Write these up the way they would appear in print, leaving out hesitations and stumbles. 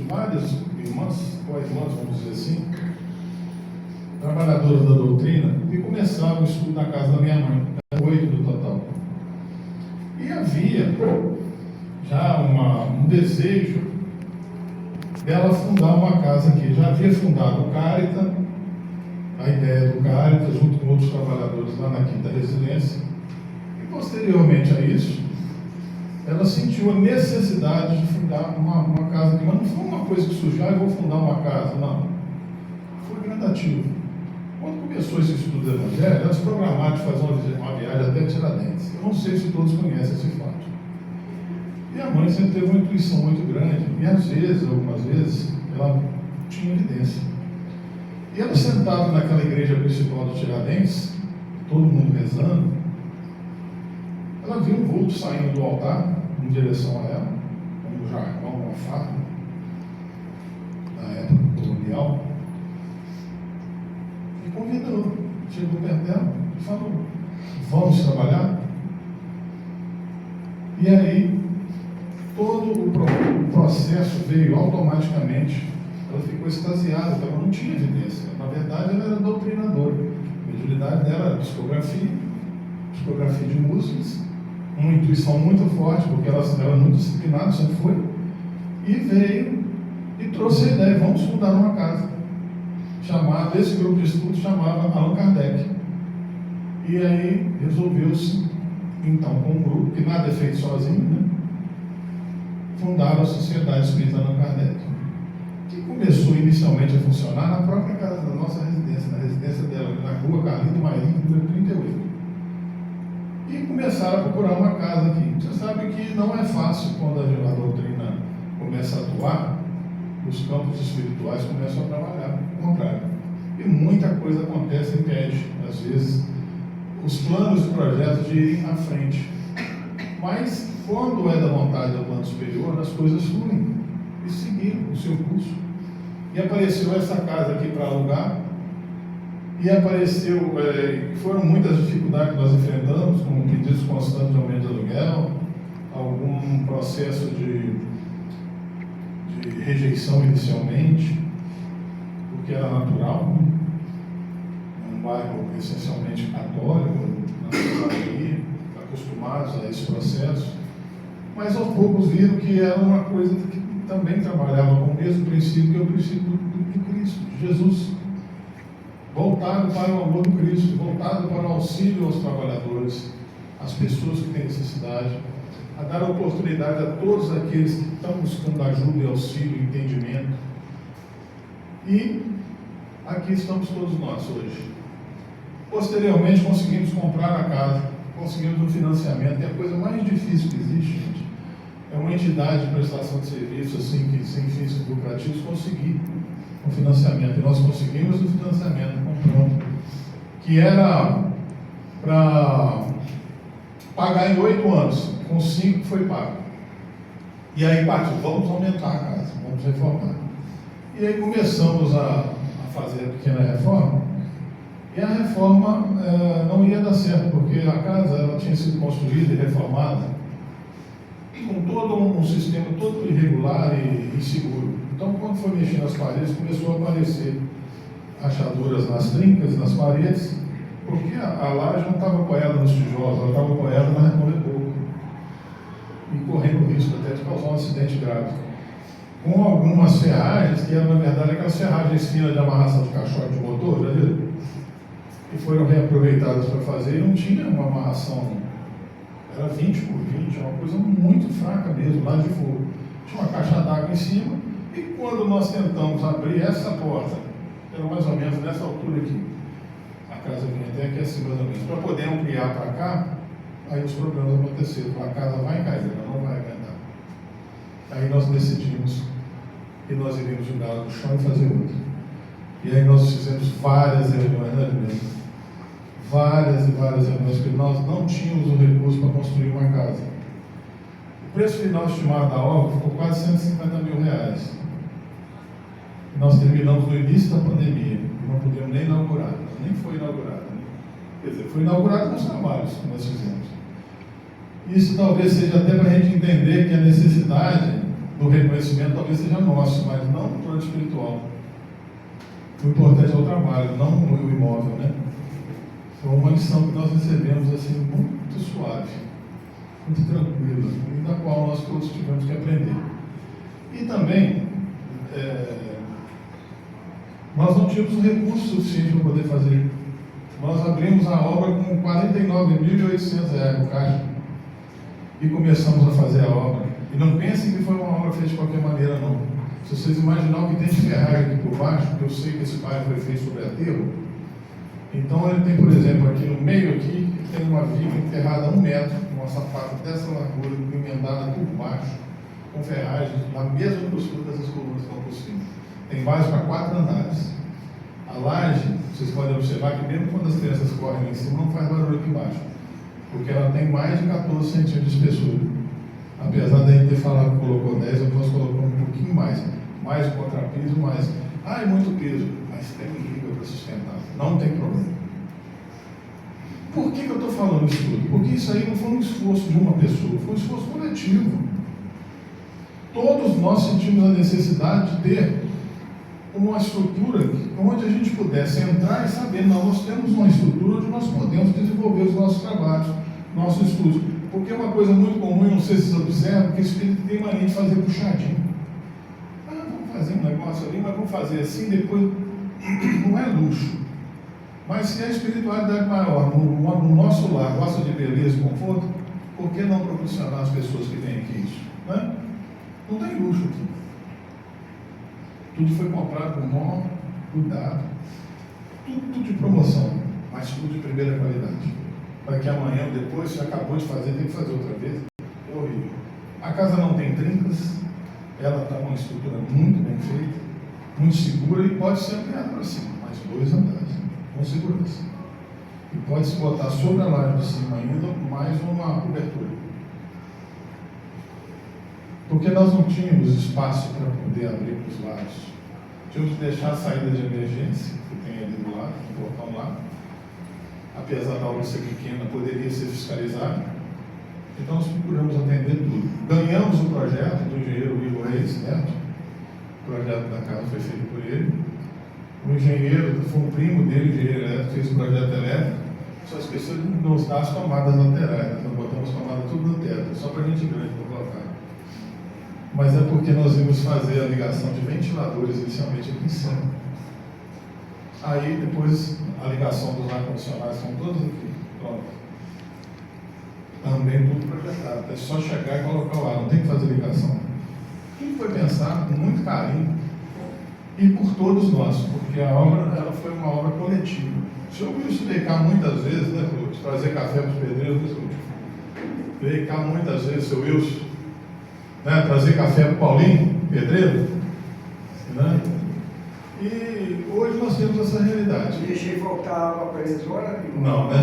várias irmãs, co-irmãs, vamos dizer assim, trabalhadoras da doutrina, e começaram o estudo na casa da minha mãe, 8 do total. E havia já um desejo dela fundar uma casa aqui. Já havia fundado o Cárita, a ideia do Cárita, junto com outros trabalhadores lá na Quinta Residência. E posteriormente a isso, ela sentiu a necessidade de fundar uma casa aqui. Mas não foi uma coisa que surgiu, eu vou fundar uma casa, não. Foi gradativo. Quando começou esse estudo do Evangelho, elas programaram de fazer uma viagem até Tiradentes. Eu não sei se todos conhecem esse fato. E a mãe sempre teve uma intuição muito grande, e às vezes, algumas vezes, ela tinha evidência. E ela sentada naquela igreja principal de Tiradentes, todo mundo rezando, ela viu um vulto saindo do altar em direção a ela, um jargão, uma faca, na época colonial, e convidou, chegou perto dela e falou: vamos trabalhar? E aí, todo o processo veio automaticamente. Ela ficou extasiada, porque ela não tinha evidência. Na verdade, ela era doutrinadora. A mediunidade dela era psicografia de músicas, uma intuição muito forte, porque ela era muito disciplinada, sempre foi, e veio e trouxe a ideia: vamos fundar uma casa. Esse grupo de estudo chamava Allan Kardec. E aí resolveu-se, então, com um grupo, que nada é feito sozinho, né? Fundaram a Sociedade Espírita Allan Kardec, que começou inicialmente a funcionar na própria casa, na nossa residência, na residência dela, na rua Carlito Marinho, número 38. E começaram a procurar uma casa aqui. Você sabe que não é fácil quando a doutrina começa a atuar, os campos espirituais começam a trabalhar, ao contrário. E muita coisa acontece e impede, às vezes, os planos e projetos de irem à frente. Mas, quando é da vontade do plano superior, as coisas fluem e seguiram o seu curso. E apareceu essa casa aqui para alugar, e apareceu, foram muitas dificuldades que nós enfrentamos, como pedidos constantes de aumento de aluguel, algum processo de rejeição inicialmente, porque era natural, né? Um bairro essencialmente católico, na maioria, acostumados a esse processo, mas aos poucos viram que era uma coisa que também trabalhava com o mesmo princípio, que é o princípio de Cristo, de Jesus, voltado para o amor do Cristo, voltado para o auxílio aos trabalhadores, às pessoas que têm necessidade, a dar oportunidade a todos aqueles que estão buscando ajuda, auxílio, entendimento. E aqui estamos todos nós hoje. Posteriormente conseguimos comprar a casa, conseguimos um financiamento, que é a coisa mais difícil que existe, gente. É uma entidade de prestação de serviço, assim, que sem fins lucrativos, conseguir um financiamento. E nós conseguimos o financiamento, comprando, que era para pagar em 8 anos, com 5 foi pago. E aí partiu, vamos aumentar a casa, vamos reformar. E aí começamos a fazer a pequena reforma, e a reforma não ia dar certo, porque a casa ela tinha sido construída e reformada com todo um sistema todo irregular e inseguro. Então, quando foi mexer nas paredes, começou a aparecer rachaduras nas trincas, nas paredes, porque a laje não estava apoiada nos tijolos, ela estava apoiada na reboco, e correndo risco até de causar um acidente grave. Com algumas ferragens, que eram, na verdade, aquelas ferragens finas de amarração de caixote de motor, já viram? Que foram reaproveitadas para fazer, e não tinha uma amarração, era 20 por 20, uma coisa muito fraca mesmo, lá de fogo. Tinha uma caixa d'água em cima, e quando nós tentamos abrir essa porta, era mais ou menos nessa altura aqui, a casa vinha até aqui assim mais ou menos, para poder ampliar para cá, aí os problemas aconteceram, a casa vai cair, ela não vai aguentar. Aí nós decidimos que nós iríamos jogar ela no chão e fazer outra. E aí nós fizemos várias reuniões, né, várias e várias reuniões, porque nós não tínhamos o recurso para construir uma casa. O preço final estimado da obra ficou quase R$150 mil. E nós terminamos no início da pandemia, e não podemos nem inaugurar, nem foi inaugurada. Né? Quer dizer, foi inaugurado com os trabalhos que nós fizemos. Isso talvez seja até para a gente entender que a necessidade do reconhecimento talvez seja nosso, mas não no plano espiritual. O importante é o trabalho, não o imóvel, né? Foi uma lição que nós recebemos assim, muito suave, muito tranquila, e da qual nós todos tivemos que aprender. E também, nós não tínhamos recursos suficientes para poder fazer. Nós abrimos a obra com R$ 49.800 no caixa e começamos a fazer a obra. E não pensem que foi uma obra feita de qualquer maneira, não. Se vocês imaginarem o que tem de ferragem aqui por baixo, porque eu sei que esse bairro foi feito sobre aterro, então ele tem, por exemplo, aqui no meio aqui, tem uma viga enterrada a 1 metro, uma sapata dessa largura, emendada por baixo, com ferragem, na mesma postura dessas colunas que estão por cima. Tem base para 4 andares. A laje, vocês podem observar que mesmo quando as crianças correm lá em cima, não faz barulho aqui embaixo, porque ela tem mais de 14 centímetros de espessura. Apesar da gente ter falado que colocou 10, eu posso colocar um pouquinho mais o contrapiso, mais. É muito peso, mas tem liga para sustentar, não tem problema. Por que eu estou falando isso tudo? Porque isso aí não foi um esforço de uma pessoa, foi um esforço coletivo. Todos nós sentimos a necessidade de ter uma estrutura onde a gente pudesse entrar e saber, não, nós temos uma estrutura onde nós podemos desenvolver os nossos trabalhos, nossos estudos. Porque é uma coisa muito comum, eu não sei se vocês observam, que o espírito tem mania de fazer puxadinho. Vamos fazer um negócio ali, mas vamos fazer assim, depois não é luxo. Mas se a espiritualidade maior no nosso lar gosta de beleza e conforto, por que não proporcionar às pessoas que vêm aqui isso? Né? Não tem luxo aqui. Tudo foi comprado com maior cuidado, tudo de promoção, mas tudo de primeira qualidade. Para que amanhã ou depois, se acabou de fazer, tem que fazer outra vez. É horrível. A casa não tem trincas, ela está com uma estrutura muito bem feita, muito segura e pode ser ampliada para cima, mais 2 andares, com segurança. E pode se botar sobre a laje de cima ainda mais uma cobertura. Porque nós não tínhamos espaço para poder abrir para os lados. Tínhamos que deixar a saída de emergência, que tem ali do lado, no portão lá. Apesar da obra ser pequena, poderia ser fiscalizada. Então nós procuramos atender tudo. Ganhamos o projeto do engenheiro Igor Reis Neto. O projeto da casa foi feito por ele. O engenheiro, foi um primo dele, o engenheiro elétrico, fez o projeto elétrico. Só esqueceu de nos dar as tomadas laterais. Nós botamos tomada tudo no teto, só para gente grande para colocar. Mas é porque nós íamos fazer a ligação de ventiladores inicialmente aqui em cima. Aí depois a ligação dos ar-condicionados são todos aqui. Pronto. Também tudo projetado. É só chegar e colocar o ar, não tem que fazer ligação. Tudo foi pensado com muito carinho e por todos nós, porque a obra ela foi uma obra coletiva. O senhor ouviu isso veio cá muitas vezes, né, Flores? Trazer café para os pedreiros, né, senhor? Veio cá muitas vezes, seu Wilson, né? Trazer café para o Paulinho, pedreiro, né? E hoje nós temos essa realidade. Deixei voltar a água para eles agora? Não, né?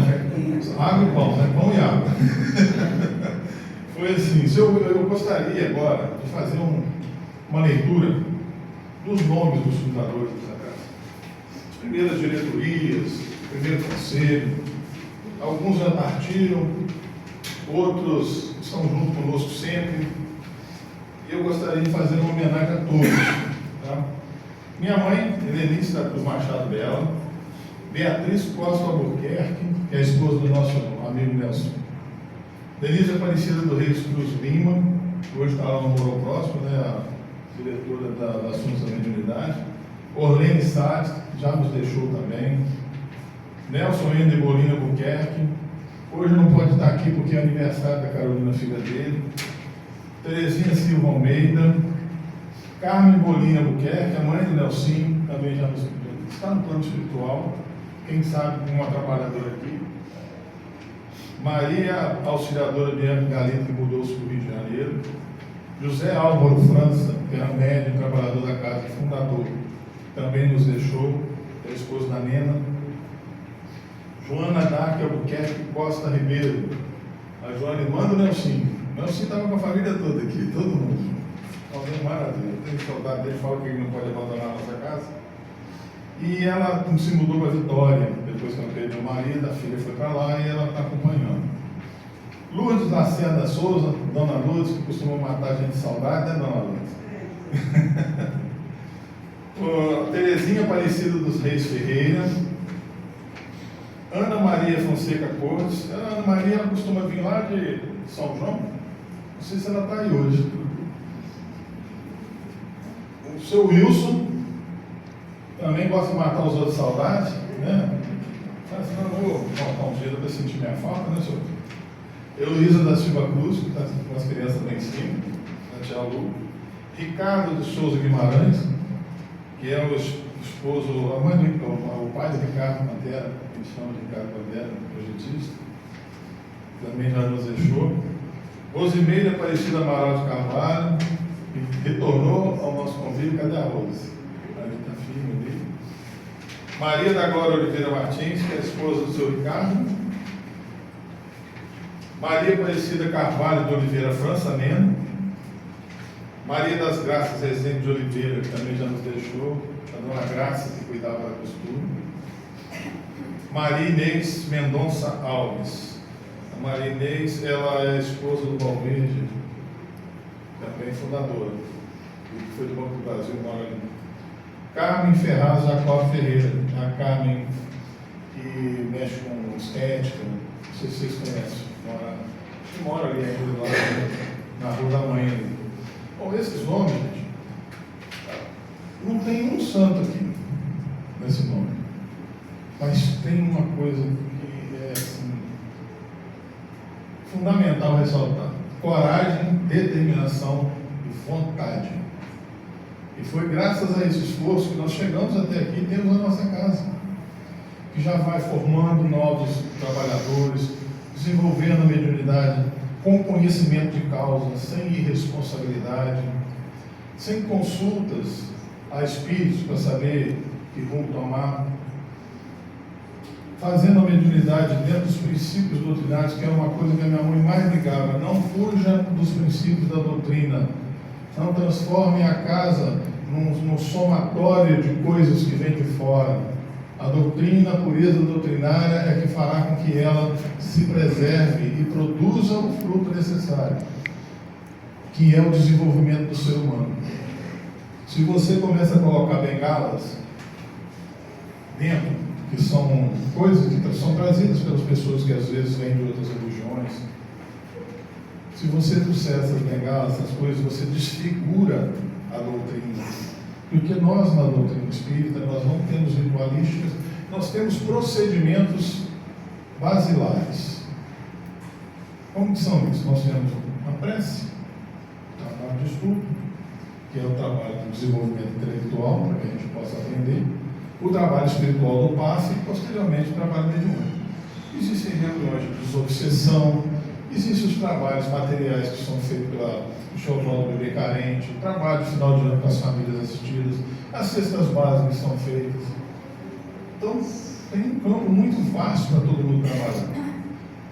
Água e pão, né? Pão e água. Foi assim, eu gostaria agora de fazer uma leitura dos nomes dos fundadores dessa casa. As primeiras diretorias, o primeiro conselho, alguns já partiram, outros estão junto conosco sempre. E eu gostaria de fazer uma homenagem a todos. Tá? Minha mãe, Helenice da Cruz Machado Bela, Beatriz Costa Albuquerque, que é a esposa do nosso amigo Nelson. Denise Aparecida do Reis Cruz Lima, que hoje está lá no Morro Próximo, né, a diretora da Assuntos da Mediunidade. Orlene Sades, já nos deixou também. Nelson Ender Bolina Albuquerque, hoje não pode estar aqui porque é aniversário da Carolina, filha dele. Terezinha Silva Almeida, Carmen Bolina Albuquerque, a mãe do Nelson, também já está no plano espiritual, quem sabe uma trabalhadora aqui. Maria Auxiliadora Bianca Galindo, que mudou-se para o Rio de Janeiro. José Álvaro França, que era médico, trabalhador da casa, fundador, também nos deixou, é esposo da Nena. Joana Darque Albuquerque Costa Ribeiro, a Joana irmã do Nelson. O Nelson estava com a família toda aqui, todo mundo. Alguém maravilha, tenho saudade dele, fala que ele não pode abandonar a nossa casa. E ela se mudou para Vitória, depois que ela perdeu o marido, a filha foi para lá e ela está acompanhando. Lourdes Lacerda Souza, Dona Lourdes, que costuma matar a gente de saudade, né, Dona Lourdes? Terezinha Aparecida dos Reis Ferreira, Ana Maria Fonseca Cortes. A Ana Maria ela costuma vir lá de São João, não sei se ela está aí hoje. O seu Wilson também gosta de matar os outros saudades, né? Mas não vou faltar um dia para sentir minha falta, né, senhor? Heloísa da Silva Cruz, que está com as crianças lá em cima, a tia Lu. Ricardo de Souza Guimarães, que é o esposo, a mãe do, o pai do Ricardo Pantera, que eles chamam de Ricardo Pantera, projetista, também já nos deixou. Rosimeire Aparecida Amaral de Carvalho, que retornou ao nosso convívio. Cadê a Rose? Ali está firme ali. Maria da Glória Oliveira Martins, que é a esposa do seu Ricardo. Maria Aparecida Carvalho de Oliveira França Mena. Maria das Graças Rezende de Oliveira, que também já nos deixou. A Dona Graça, que cuidava da costura. Maria Inês Mendonça Alves. A Maria Inês, ela é a esposa do Valverde, também fundadora, que foi do Banco do Brasil, mora ali. Carmen Ferraz Jacob Ferreira. A Carmen, que mexe com estética, não sei se vocês conhecem. Mora ali ainda lá na Rua da Manhã. Bom, esses nomes, gente, não tem um santo aqui nesse nome, mas tem uma coisa que é assim, fundamental ressaltar: coragem, determinação e vontade. E foi graças a esse esforço que nós chegamos até aqui e temos a nossa casa, que já vai formando novos trabalhadores, desenvolvendo a mediunidade com conhecimento de causa, sem irresponsabilidade, sem consultas a espíritos para saber que rumo tomar, fazendo a mediunidade dentro dos princípios doutrinários, que é uma coisa que a minha mãe mais ligava: não fuja dos princípios da doutrina, não transforme a casa num somatório de coisas que vêm de fora. A doutrina, a pureza doutrinária é que fará com que ela se preserve e produza o fruto necessário, que é o desenvolvimento do ser humano. Se você começa a colocar bengalas dentro, que são coisas que são trazidas pelas pessoas que às vezes vêm de outras religiões, se você trouxer essas bengalas, essas coisas, você desfigura a doutrina. Porque nós, na doutrina espírita, nós não temos ritualísticas, nós temos procedimentos basilares. Como que são isso? Nós temos a prece, o trabalho de estudo, que é o trabalho do desenvolvimento intelectual, para que a gente possa aprender, o trabalho espiritual do passe e, posteriormente, o trabalho mediúnico. Existem reuniões de desobsessão, existem os trabalhos materiais que são feitos pela Xodó do Bebê Carente, o trabalho de final de ano com as famílias assistidas, as cestas básicas que são feitas. Então, tem um campo muito vasto para todo mundo trabalhar,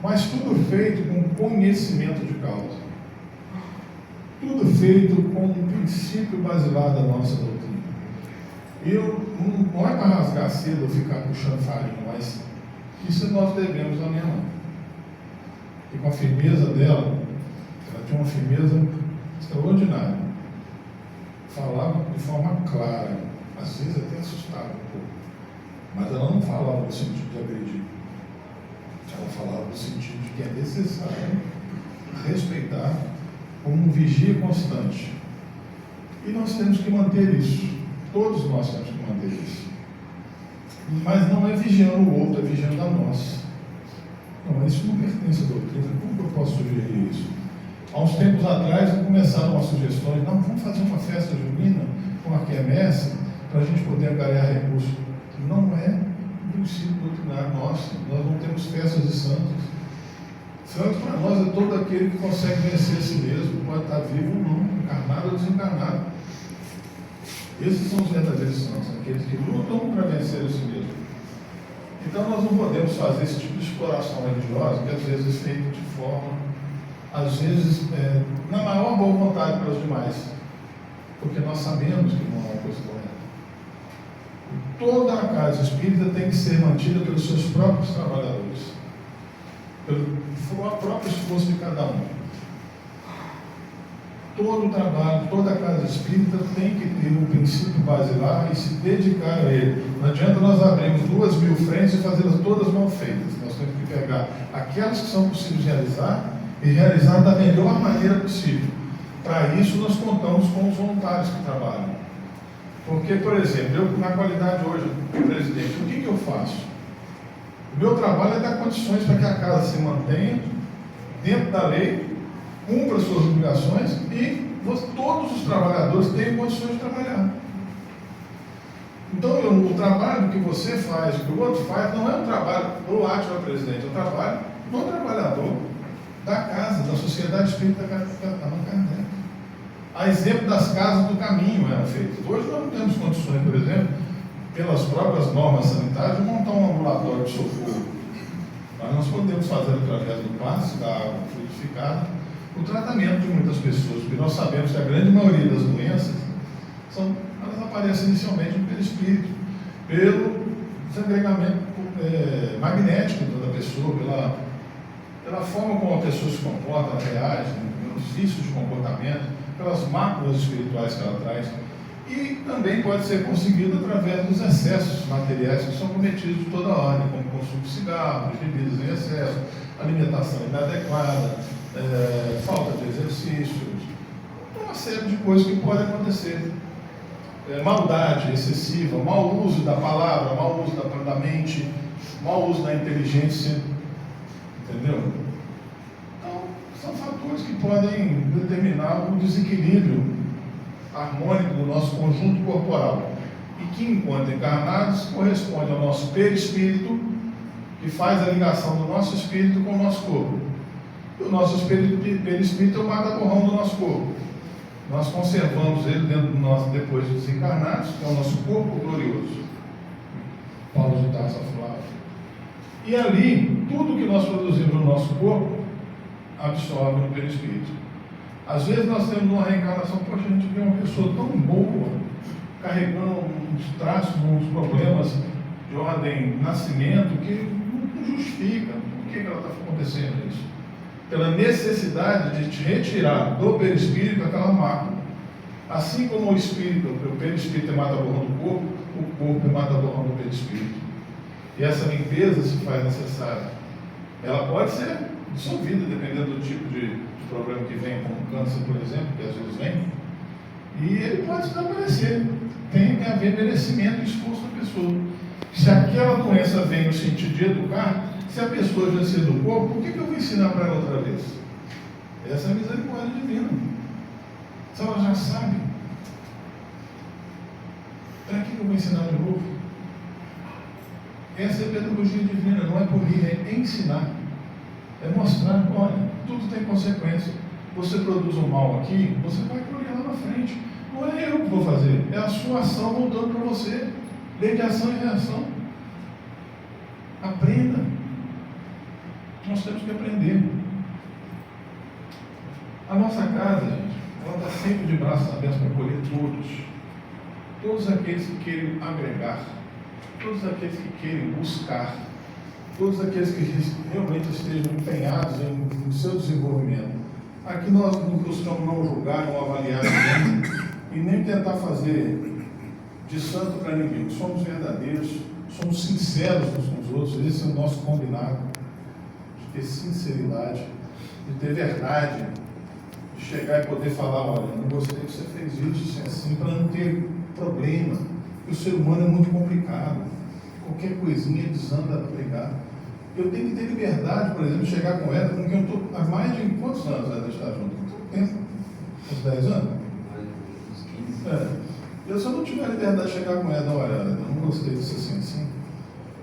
mas tudo feito com conhecimento de causa, tudo feito com um princípio basilar da nossa doutrina. Não é para rasgar cedo ou ficar puxando farinha, mas isso nós devemos à minha mãe. E com a firmeza dela, ela tinha uma firmeza extraordinária, falava de forma clara, às vezes até assustava um pouco, mas ela não falava no sentido de agredir, ela falava no sentido de que é necessário respeitar como um vigia constante, e nós temos que manter isso, todos nós temos que manter isso, mas não é vigiando o outro, é vigiando a nós. Não, isso não pertence à doutrina. Como que eu posso sugerir isso? Há uns tempos atrás começaram as sugestões: não, vamos fazer uma festa junina com a quermesse para a gente poder angariar recursos. Não é um princípio doutrinário nosso. Nós não temos festas de santos. Santo para nós é todo aquele que consegue vencer a si mesmo, pode estar vivo ou não, encarnado ou desencarnado. Esses são os verdadeiros santos, aqueles que lutam para vencer a si mesmo. Então nós não podemos fazer esse tipo de exploração religiosa, que às vezes é feito de forma, às vezes, na maior boa vontade para os demais, porque nós sabemos que não é uma coisa correta. Toda a casa espírita tem que ser mantida pelos seus próprios trabalhadores. pelo próprio esforço de cada um. Todo o trabalho, toda a casa espírita tem que ter um princípio basilar e se dedicar a ele. Não adianta nós abrirmos 2.000 frentes e fazê-las todas mal feitas. Nós temos que pegar aquelas que são possíveis de realizar e realizar da melhor maneira possível. Para isso nós contamos com os voluntários que trabalham. Porque, por exemplo, eu na qualidade hoje de presidente, o que eu faço? O meu trabalho é dar condições para que a casa se mantenha dentro da lei, cumpra as suas obrigações e todos os trabalhadores tenham condições de trabalhar. Então, o trabalho que você faz, que o outro faz, não é um trabalho do Átila presidente, é um trabalho do trabalhador da casa, da sociedade espírita da Allan Kardec. A exemplo das casas do caminho eram feitas. Hoje nós não temos condições, por exemplo, pelas próprias normas sanitárias, de montar um ambulatório de socorro. Mas nós podemos fazer através do passe, da água fluidificada, o tratamento de muitas pessoas, porque nós sabemos que a grande maioria das doenças elas aparecem inicialmente no perispírito, pelo desagregamento magnético da pessoa, pela forma como a pessoa se comporta, ela reage, pelos vícios de comportamento, pelas máculas espirituais que ela traz. E também pode ser conseguido através dos excessos materiais que são cometidos de toda ordem, como o consumo de cigarros, bebidas em excesso, alimentação inadequada, falta de exercícios, uma série de coisas que podem acontecer. Maldade excessiva, mau uso da palavra, mau uso da mente, mau uso da inteligência, entendeu? Então, são fatores que podem determinar o desequilíbrio harmônico do nosso conjunto corporal e que, enquanto encarnados, corresponde ao nosso perispírito, que faz a ligação do nosso espírito com o nosso corpo. E o nosso perispírito é o mata-borrão do nosso corpo. Nós conservamos ele dentro do nosso, depois de desencarnados, que é o nosso corpo glorioso. Paulo de Tarso falava. E ali, tudo que nós produzimos no nosso corpo, absorve no perispírito. Às vezes nós temos uma reencarnação, poxa, a gente vê uma pessoa tão boa, carregando uns traços, uns problemas de ordem nascimento, que não justifica. Por que ela está acontecendo isso? Pela necessidade de te retirar do perispírito aquela mácula. Assim como o perispírito é mata-borrão do corpo, o corpo é mata-borrão do perispírito. E essa limpeza se faz necessária. Ela pode ser dissolvida, dependendo do tipo de problema que vem, como câncer, por exemplo, que às vezes vem, e ele pode desaparecer. Tem que haver merecimento e esforço da pessoa. Se aquela doença vem no sentido de educar, se a pessoa já se educou, por que eu vou ensinar para ela outra vez? Essa é a misericórdia divina. Se ela já sabe, para que eu vou ensinar de novo? Essa é a pedagogia divina, não é polir, é ensinar. É mostrar, olha, tudo tem consequência. Você produz um mal aqui, você vai colher lá na frente. Não é eu que vou fazer, é a sua ação voltando para você. Lei de ação e reação. Aprenda. Nós temos que aprender. A nossa casa, gente, ela está sempre de braços abertos para acolher todos. Todos aqueles que querem agregar, todos aqueles que querem buscar, todos aqueles que realmente estejam empenhados no seu desenvolvimento. Aqui nós não buscamos não julgar, não avaliar ninguém e nem tentar fazer de santo para ninguém. Somos verdadeiros, somos sinceros uns com os outros. Esse é o nosso combinado, de ter sinceridade, de ter verdade, de chegar e poder falar, olha, não gostei que você fez isso, assim, para não ter problema. O ser humano é muito complicado, qualquer coisinha desanda a brigar. Eu tenho que ter liberdade, por exemplo, de chegar com ela, com quem eu estou há mais de quantos anos ela está junto? Tempo? Uns 10 anos? Eu, se eu não tiver a liberdade de chegar com ela, olha, eu não gostei disso assim,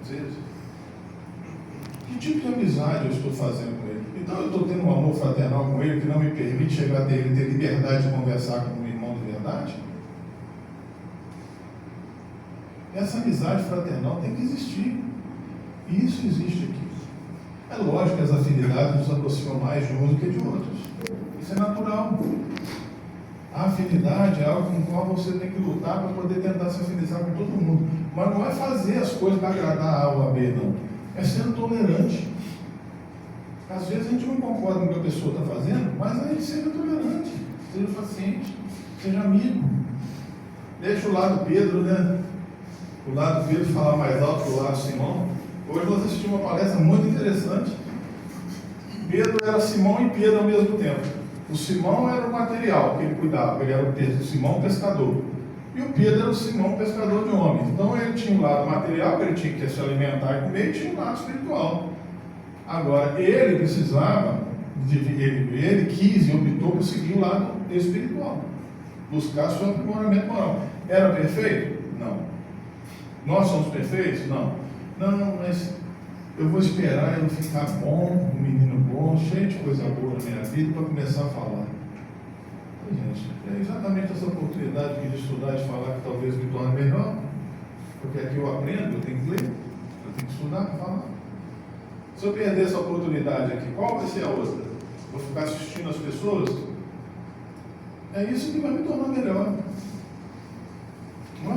às vezes, que tipo de amizade eu estou fazendo com ele? Então eu estou tendo um amor fraternal com ele que não me permite chegar dele e ter liberdade de conversar com um irmão de verdade? Essa amizade fraternal tem que existir. E isso existe aqui. É lógico que as afinidades nos aproximam mais de uns do que de outros. Isso é natural. A afinidade é algo com o qual você tem que lutar para poder tentar se afinizar com todo mundo. Mas não é fazer as coisas para agradar A ou a B, não. É sendo tolerante. Às vezes a gente não concorda com o que a pessoa está fazendo, mas aí seja tolerante, seja paciente, seja amigo. Deixa o lado Pedro, né? O lado Pedro falar mais alto que o lado Simão. Hoje nós assistimos uma palestra muito interessante. Pedro era Simão e Pedro ao mesmo tempo. O Simão era o material que ele cuidava, ele era o Simão pescador. E o Pedro era o Simão pescador de homens. Então ele tinha o lado material, que ele tinha que se alimentar e comer, e tinha o lado espiritual. Agora, ele precisava, ele quis e optou por seguir o lado espiritual, buscar seu aprimoramento moral. Era perfeito? Não. Nós somos perfeitos? Não. Não, mas eu vou esperar eu ficar bom, um menino bom, cheio de coisa boa na minha vida, para começar a falar. Gente, é exatamente essa oportunidade de estudar e de falar que talvez me torne melhor, porque aqui eu aprendo, eu tenho que ler, eu tenho que estudar para falar. Se eu perder essa oportunidade aqui, qual vai ser a outra? Vou ficar assistindo as pessoas? É isso que vai me tornar melhor.